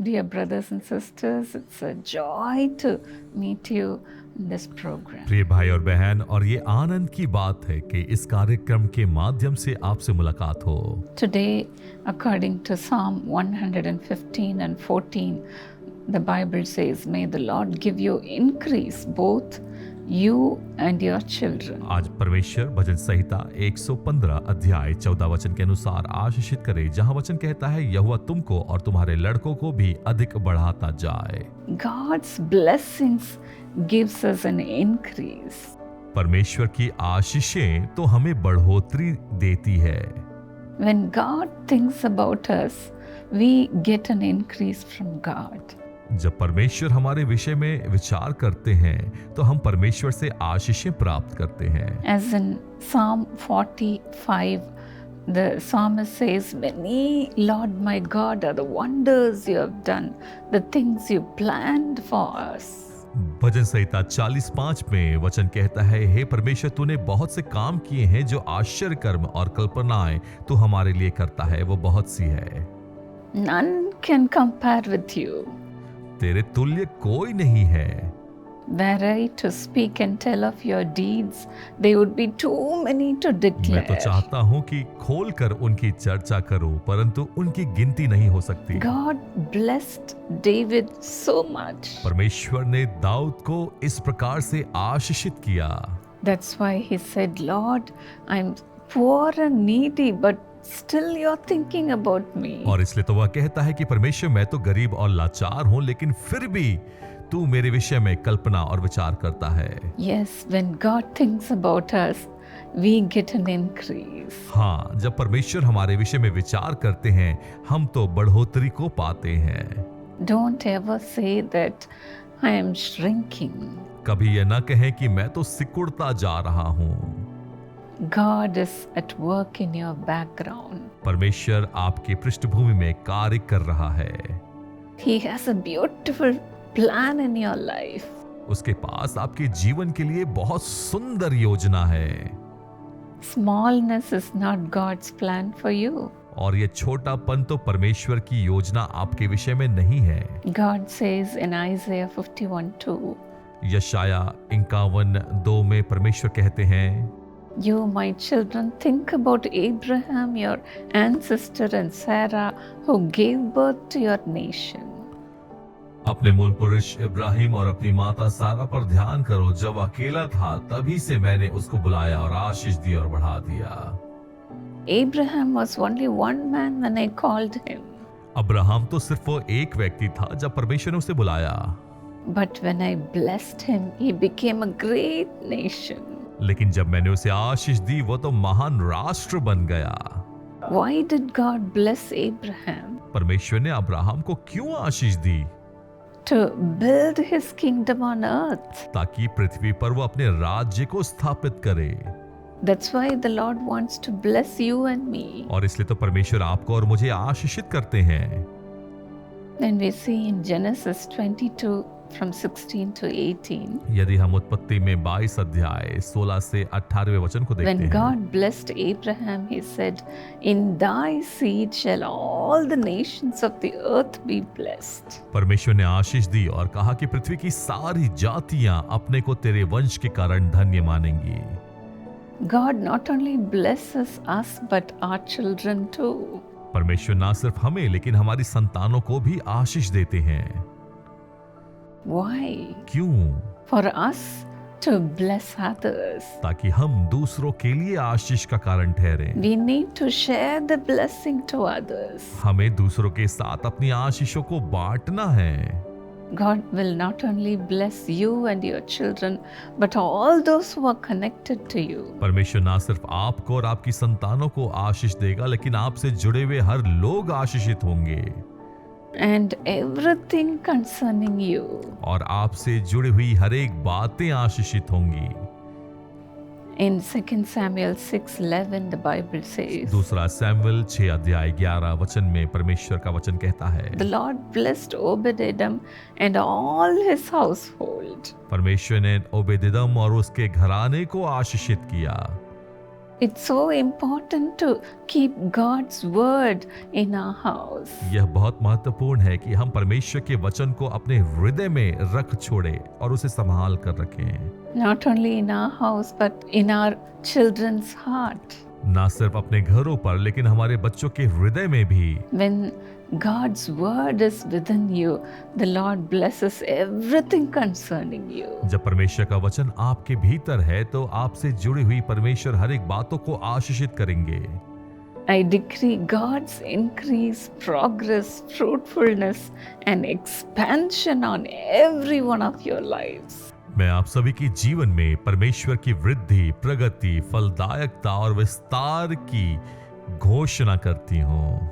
Dear brothers and sisters, it's a joy to meet you in this program. प्रिय भाई और बहन, और ये आनंद की बात है कि इस कार्यक्रम के माध्यम से आपसे मुलाकात हो। Today, according to Psalm 115 and 14, the Bible says, May the Lord give you increase, both you and your children. आज परमेश्वर भजन संहिता 115 अध्याय 14 वचन के अनुसार आशीषित करे, जहां वचन कहता है, यहोवा तुमको और तुम्हारे लड़कों को भी अधिक बढ़ाता जाए। God's blessings gives us an increase. परमेश्वर की आशीषें तो हमें बढ़ोतरी देती है। When God thinks about us, we get an increase from God. जब परमेश्वर हमारे विषय में विचार करते हैं तो हम परमेश्वर से आशीषें प्राप्त करते हैं। As in Psalm 45, the psalmist says, Many, Lord my God, are the wonders you have done, the things you planned for us. भजन संहिता 45 में वचन कहता है, हे परमेश्वर, तूने बहुत से काम किए हैं, जो आश्चर्य कर्म और कल्पनाएं तू हमारे लिए करता है, वो बहुत सी है। None can compare with you. तेरे तुल्य कोई नहीं है। Were I to speak and tell of your deeds, they would be too many to declare. मैं तो चाहता हूँ कि खोलकर उनकी चर्चा करूं, परंतु उनकी गिनती नहीं हो सकती। God blessed David so much. परमेश्वर ने दाऊद को इस प्रकार से आशीषित किया। That's why he said, Lord, I'm poor and needy, but still you're thinking about me. और इसलिए तो वह कहता है कि परमेश्वर, मैं तो गरीब और लाचार हूँ, लेकिन फिर भी तू मेरे विषय में कल्पना और विचार करता है। Yes, when God thinks about us, we get an increase. हाँ, जब परमेश्वर हमारे विषय में विचार करते हैं, हम तो बढ़ोतरी को पाते हैं। Don't ever say that I am shrinking. कभी यह न कहें कि मैं तो सिकुड़ता जा रहा हूँ। God is at work in your background. परमेश्वर आपके पृष्ठभूमि में कार्य कर रहा है। He has a beautiful plan in your life. उसके पास आपके जीवन के लिए बहुत सुंदर योजना है। Smallness is not God's plan for you. और ये छोटापन तो परमेश्वर की योजना आपके विषय में नहीं है। God says in Isaiah 51:2, यशाया 51:2 में परमेश्वर कहते हैं, You, my children, think about Abraham, your ancestor, and Sarah, who gave birth to your nation. अपने मूल पुरुष इब्राहिम और अपनी माता सारा पर ध्यान करो। जब अकेला था, तभी से मैंने उसको बुलाया और आशीष दी और बढ़ा दिया। Abraham was only one man when I called him. Abraham तो सिर्फ वो एक व्यक्ति था जब परमेश्वर ने उसे बुलाया, But when I blessed him, he became a great nation. लेकिन जब मैंने उसे आशीष दी, वो तो महान राष्ट्र बन गया। Why did God bless Abraham? परमेश्वर ने अब्राहम को क्यों आशीष दी? To build his kingdom on earth. ताकि पृथ्वी पर वो अपने राज्य को स्थापित करे। That's why the Lord wants to bless you and me. और इसलिए तो परमेश्वर आपको और मुझे आशीषित करते हैं। Then we see in Genesis 22 from 16 to 18. यदि हम उत्पत्ति में 22 अध्याय 16 से 18वें वचन को देखते When हैं, God blessed Abraham, he said, In thy seed shall all the nations of the earth be blessed. परमेश्वर ने आशीष दी और कहा कि पृथ्वी की सारी जातियां अपने को तेरे वंश के कारण धन्य मानेंगी। God not only blesses us, but our children too. परमेश्वर ना सिर्फ हमें, लेकिन हमारी संतानों को भी आशीष देते हैं। Why? क्यों? For us to bless others. ताकि हम दूसरों के लिए आशीष का कारण ठहरें। We need to share the blessing to others. हमें दूसरों के साथ अपनी आशीषों को बांटना है। God will not only bless you and your children, but all those who are connected to you. परमेश्वर ना सिर्फ आपको और आपकी संतानों को आशीष देगा, लेकिन आपसे जुड़े हुए हर लोग आशीषित होंगे। And everything concerning you. और आपसे जुड़ी हुई हर एक बातें आशीषित होंगी। In 2 Samuel 6:11, the Bible says, दूसरा सैमुएल 6 अध्याय 11 वचन में परमेश्वर का वचन कहता है, The Lord blessed Obed-Edom and all his household. परमेश्वर ने ओबेदेदम और उसके घराने को आशीषित किया। It's so important to keep God's word in our house. यह बहुत महत्वपूर्ण है कि हम परमेश्वर के वचन को अपने हृदय में रख छोड़े और उसे संभाल कर रखें। Not only in our house, but in our children's heart. ना सिर्फ अपने घरों पर लेकिन हमारे बच्चों के हृदय में भी। When God's word is within you, the Lord blesses everything concerning you. जब परमेश्वर का वचन आपके भीतर है तो आपसे जुड़ी हुई परमेश्वर हर एक बातों को आशीषित करेंगे। I decree God's increase, progress, fruitfulness, and expansion on every one of your lives. मैं आप सभी के जीवन में परमेश्वर की वृद्धि, प्रगति, फलदायकता और विस्तार की घोषणा करती हूँ।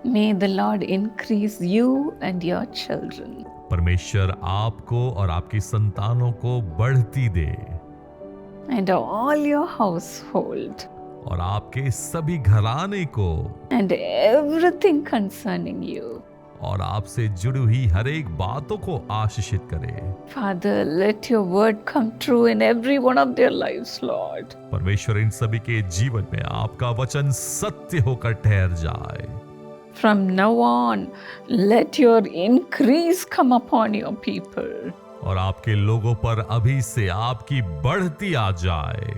May the Lord increase you and your children. परमेश्वर आपको और आपकी संतानों को बढ़ती दे And all your household. और आपके सभी घराने को And everything concerning you. और आपसे जुड़ी हुई हर एक बातों को आशीषित करे। Father, let your word come true in every one of their lives, Lord. परमेश्वर इन सभी के जीवन में आपका वचन सत्य होकर ठहर जाए। From now on, let your increase come upon your people. और आपके लोगों पर अभी से आपकी बढ़ती आ जाए।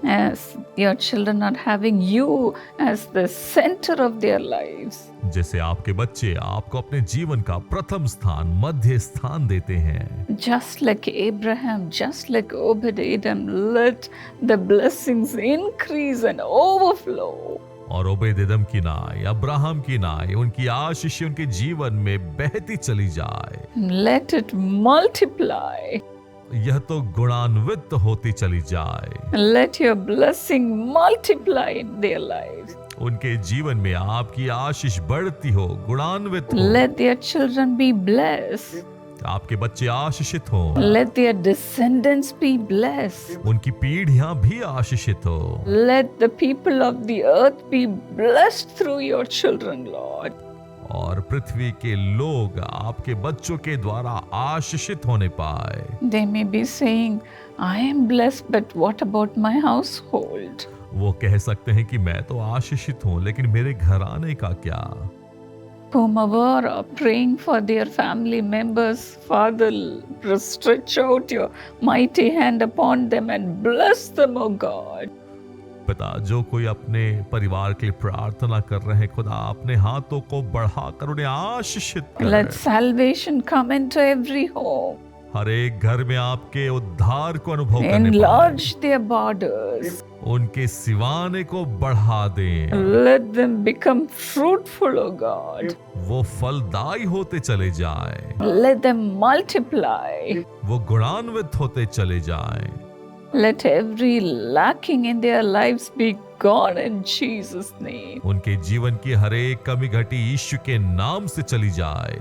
As your children are having you as the center of their lives. जैसे आपके बच्चे आपको अपने जीवन का प्रथम स्थान, मध्य स्थान देते हैं। Just like Abraham, just like Obed-Edom, let the blessings increase and overflow. और ओबेदेदम की नाई, अब्राहम की नाई, उनकी आशीष उनके जीवन में बहती चली जाए। Let it multiply. यह तो गुणान्वित होती चली जाए। Let your blessing multiply in their lives. उनके जीवन में आपकी आशीष बढ़ती हो, गुणान्वित हो। Let their children be blessed. आपके बच्चे आशीषित हो। Let their descendants be blessed. उनकी पीढ़ियां भी आशीषित हो। Let the people of the earth be blessed through your children, Lord. और पृथ्वी के लोग आपके बच्चों के द्वारा आशीषित होने पाए। They may be saying, I am blessed, but what about my household? वो कह सकते हैं कि मैं तो आशीषित हूँ, लेकिन मेरे घराने का क्या? Whomever are praying for their family members, Father, stretch out your mighty hand upon them and bless them, O God. पिता, जो कोई अपने परिवार के लिए प्रार्थना कर रहे हैं, खुदा अपने हाथों को बढ़ाकर उन्हें आशीषित कर। Let salvation come into every home. हर एक घर में आपके उद्धार को अनुभव करने Enlarge their borders. उनके सिवाने को बढ़ा दें। Let them become fruitful, O God. वो फलदायी होते चले जाएं। Let them multiply. वो गुणान्वित होते चले जाएं। Let every lacking in their lives be gone in Jesus' name. उनके जीवन की हर एक कमी घटी यीशु के नाम से चली जाए।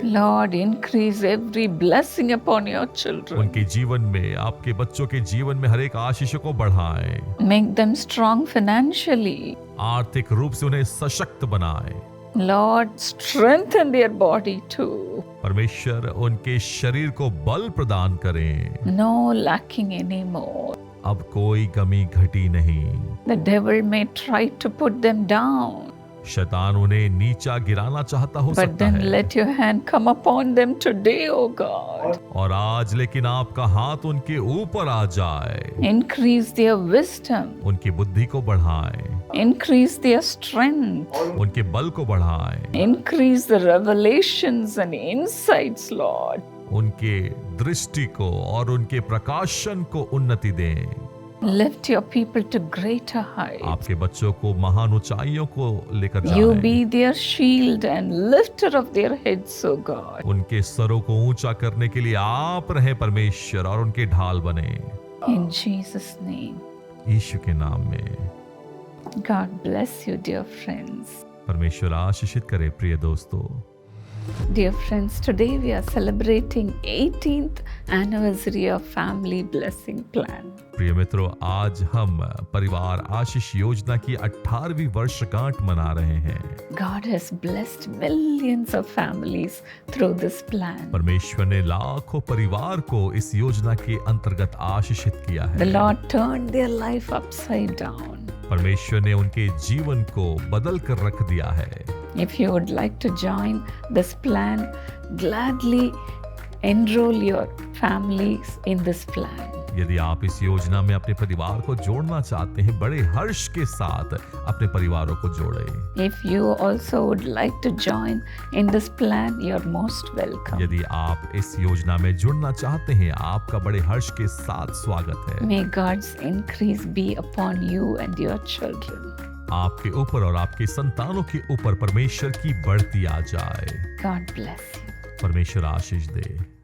Lord, increase every blessing upon your children. उनके जीवन में, आपके बच्चों के जीवन में हर एक आशीष को बढ़ाएं। Make them strong financially. आर्थिक रूप से उन्हें सशक्त बनाएं। Lord, strengthen their body too. परमेश्वर उनके शरीर को बल प्रदान करें। No lacking anymore. अब कोई कमी घटी नहीं। The devil may try to put them down. शैतान उन्हें नीचा गिराना चाहता हो But सकता then है। let your hand come upon them today, O God. और आज लेकिन आपका हाथ उनके ऊपर आ जाए। Increase their wisdom. उनकी बुद्धि को बढ़ाएं। Increase their strength. उनके बल को बढ़ाएं। Increase the revelations and insights, Lord. उनके दृष्टि को और उनके प्रकाशन को उन्नति दें। Lift your people to greater heights. आपके बच्चों को महान ऊंचाइयों को लेकर You जाएं। be their shield and lifter of their heads, O God. उनके सरों को ऊंचा करने के लिए आप रहें परमेश्वर, और उनके ढाल बने। In Jesus' name. यीशु के नाम में। God bless you, dear friends. परमेश्वर आशीषित करे प्रिय दोस्तों। Dear friends, today we are celebrating 18th anniversary of Family Blessing Plan. प्रिय मित्रों, आज हम परिवार आशीष योजना की 18वीं वर्षगांठ मना रहे हैं। God has blessed millions of families through this plan. परमेश्वर ने लाखों परिवार को इस योजना के अंतर्गत आशीषित किया The है। Lord turned their life upside down. परमेश्वर ने उनके जीवन को बदल कर रख दिया है। If you would like to join this plan, gladly enroll your families in this plan. यदि आप इस योजना में अपने परिवार को जोड़ना चाहते हैं, बड़े हर्ष के साथ अपने परिवारों को जोड़ें। If you also would like to join in this plan, you're most welcome. यदि आप इस योजना में जुड़ना चाहते हैं, आपका बड़े हर्ष के साथ स्वागत है। May God's increase be upon you and your children. आपके ऊपर और आपके संतानों के ऊपर परमेश्वर की बढ़ती आ जाए। God bless you. परमेश्वर आशीष दे।